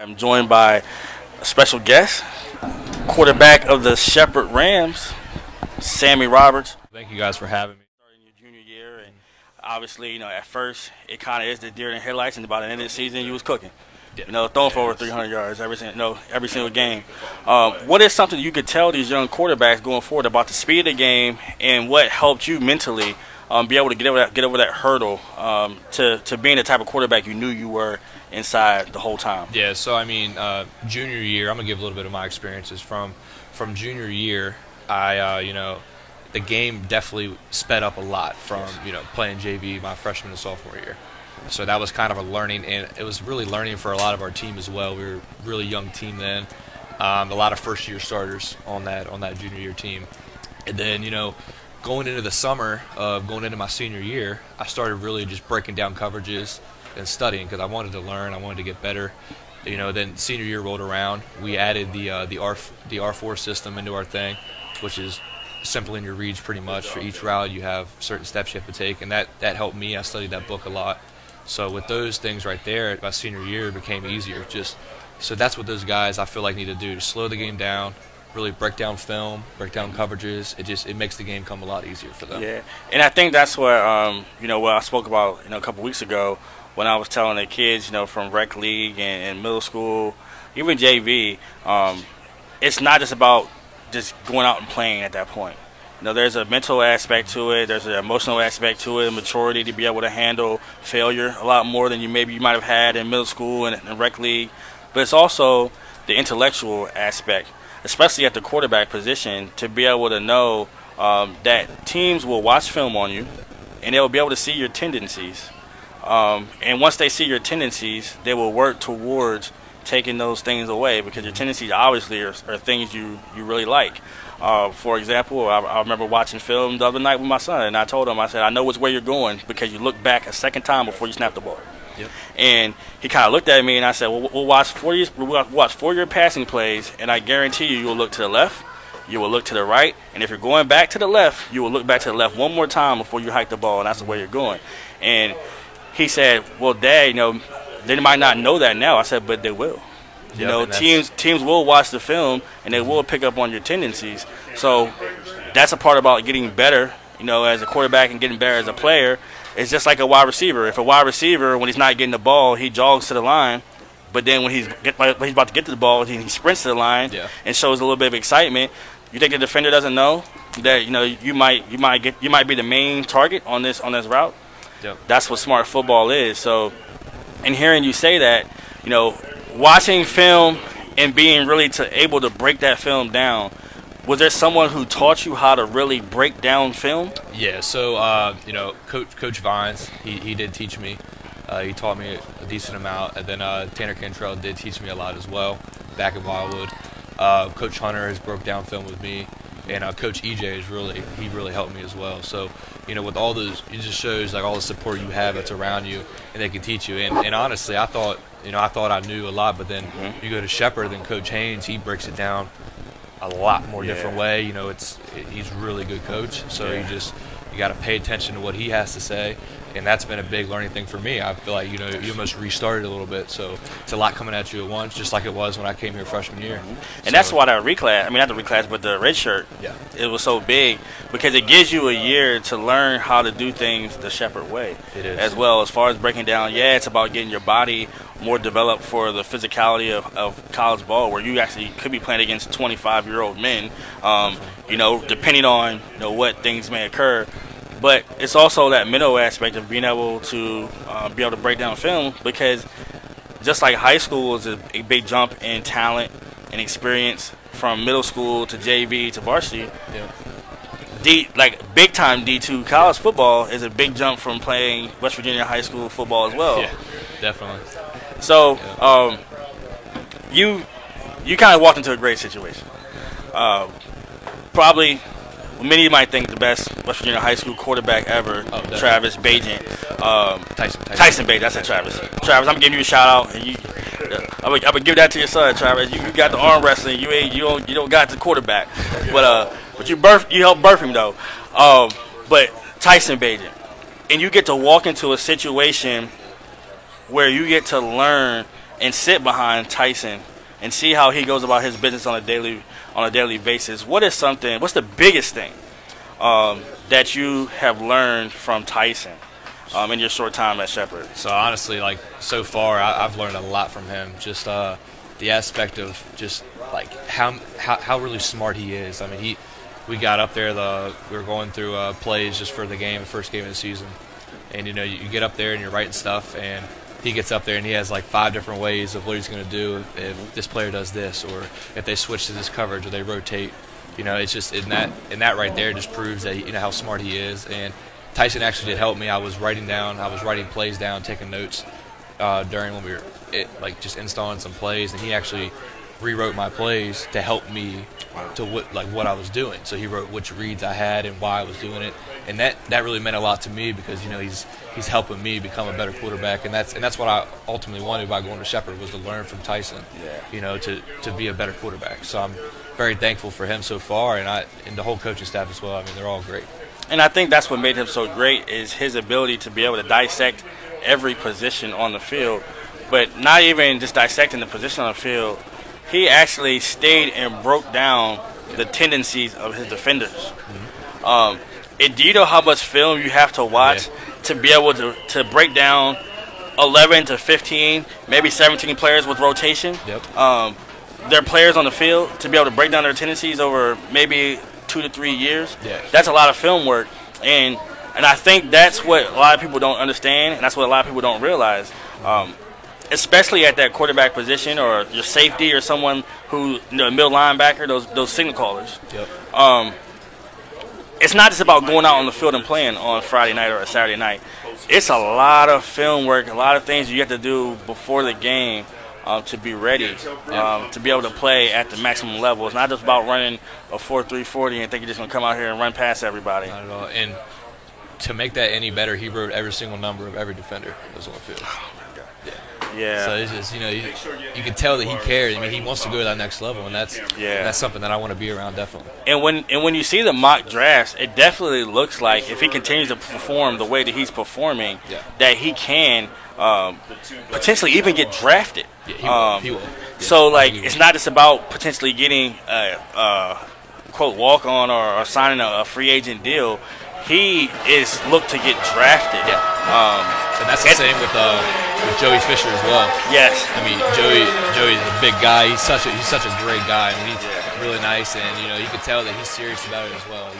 I'm joined by a special guest, quarterback of the Shepherd Rams, Sammy Roberts. Thank you guys for having me. Starting your junior year, and obviously, at first it kind of is the deer in the headlights, and by the end of the season, you was cooking. Throwing for over 300 yards every single game. What is something you could tell these young quarterbacks going forward about the speed of the game, and what helped you mentally be able to get over that hurdle to being the type of quarterback you knew you were inside the whole time? Yeah, so I mean, junior year, I'm gonna give a little bit of my experiences from junior year. The game definitely sped up a lot from playing JV my freshman and sophomore year. So that was kind of a learning, and it was really learning for a lot of our team as well. We were a really young team then, a lot of first-year starters on that junior year team, and then going into the summer of going into my senior year, I started really just breaking down coverages and studying because I wanted to learn, I wanted to get better. Then senior year rolled around, we added the R4 system into our thing, which is simple in your reads pretty much. For each route, you have certain steps you have to take, and that helped me. I studied that book a lot. So with those things right there, my senior year became easier. So that's what those guys I feel like need to do: to slow the game down, really break down film, break down coverages. It makes the game come a lot easier for them. Yeah, and I think that's what what I spoke about a couple weeks ago when I was telling the kids from rec league and middle school, even JV. It's not just about just going out and playing at that point. There's a mental aspect to it. There's an emotional aspect to it, maturity to be able to handle failure a lot more than you might have had in middle school and rec league. But it's also the intellectual aspect, especially at the quarterback position, to be able to know that teams will watch film on you and they will be able to see your tendencies. And once they see your tendencies, they will work towards taking those things away, because your tendencies obviously are things you really like. For example, I remember watching film the other night with my son, and I told him, I said, I know which way you're going because you look back a second time before you snap the ball. Yep. And he kind of looked at me, and I said, well, we'll watch 4-year passing plays, and I guarantee you will look to the left, you will look to the right, and if you're going back to the left, you will look back to the left one more time before you hike the ball, and that's the way you're going. And he said, well, Dad, they might not know that now. I said, but they will. Teams will watch the film and they will pick up on your tendencies. So that's a part about getting better, as a quarterback, and getting better as a player. It's just like a wide receiver. If a wide receiver, when he's not getting the ball, he jogs to the line, but then when he's about to get to the ball, he sprints to the line and shows a little bit of excitement. You think the defender doesn't know that you might be the main target on this route? Yep. That's what smart football is. So, in hearing you say that, watching film and being really able to break that film down, was there someone who taught you how to really break down film? Yeah. So Coach Vines, he did teach me. He taught me a decent amount, and then Tanner Cantrell did teach me a lot as well back in Wildwood. Coach Hunter has broke down film with me, and Coach EJ he really helped me as well. So with all those, it just shows like all the support you have that's around you, and they can teach you. And honestly, I thought I knew a lot, but then you go to Shepherd, then Coach Haynes, he breaks it down a lot more different way. He's a really good coach, so you got to pay attention to what he has to say, and that's been a big learning thing for me. I feel like you almost restarted a little bit, so it's a lot coming at you at once, just like it was when I came here freshman year. And that's why not the reclass, but the red shirt, it was so big, because it gives you a year to learn how to do things the Shepherd way. It is. As well as far as breaking down. It's about getting your body more developed for the physicality of college ball, where you actually could be playing against 25-year-old men, depending on what things may occur. But it's also that mental aspect of being able to break down film, because just like high school is a big jump in talent and experience from middle school to JV to varsity. Big time D2 college football is a big jump from playing West Virginia high school football as well. Yeah, definitely. So you kind of walked into a great situation. Probably many might think the best West Virginia high school quarterback ever, Travis Bagent. Tyson Bagent. That's it, Travis. Travis, I'm giving you a shout out, and I'm gonna give that to your son, Travis. You got the arm wrestling. You don't got the quarterback, but you helped birth him though. But Tyson Bagent, and you get to walk into a situation where you get to learn and sit behind Tyson and see how he goes about his business on a daily basis, what's the biggest thing that you have learned from Tyson in your short time at Shepherd? So honestly, like so far, I've learned a lot from him. Just the aspect of just like how really smart he is. I mean, we got up there, we were going through plays just for the first game of the season, and you get up there and you're writing stuff, and he gets up there and he has like 5 different ways of what he's going to do if this player does this, or if they switch to this coverage, or they rotate. It's just in that right there just proves that how smart he is. And Tyson actually did help me. I was writing plays down, taking notes during when we were just installing some plays, and he actually rewrote my plays to help me to what I was doing. So he wrote which reads I had and why I was doing it, and that really meant a lot to me because he's helping me become a better quarterback, and that's what I ultimately wanted by going to Shepherd, was to learn from Tyson. To be a better quarterback. So I'm very thankful for him so far, and the whole coaching staff as well. I mean, they're all great. And I think that's what made him so great, is his ability to be able to dissect every position on the field, but not even just dissecting the position on the field. He actually stayed and broke down the tendencies of his defenders. Mm-hmm. Do you know how much film you have to watch to be able to break down 11 to 15, maybe 17 players with rotation? Yep. Their players on the field, to be able to break down their tendencies over maybe 2 to 3 years. Yeah. That's a lot of film work, and I think that's what a lot of people don't understand, and that's what a lot of people don't realize. Especially at that quarterback position, or your safety, or someone who middle linebacker, those signal callers. Yep. It's not just about going out on the field and playing on Friday night or a Saturday night. It's a lot of film work, a lot of things you have to do before the game to be ready, to be able to play at the maximum level. It's not just about running a 4.3 40 and think you're just going to come out here and run past everybody. Not at all. And to make that any better, he wrote every single number of every defender that was on the field. Yeah. So it's just you can tell that he cares. I mean, he wants to go to that next level, and that's something that I want to be around, definitely. And when you see the mock drafts, it definitely looks like if he continues to perform the way that he's performing, that he can potentially even get drafted. Yeah, he will. Yeah, so it's not just about potentially getting a quote walk on or signing a free agent deal. He is looked to get drafted. Yeah. And that's the same with Joey Fisher as well. Yes. I mean, Joey's a big guy. He's such a great guy. I mean, he's really nice, and you can tell that he's serious about it as well.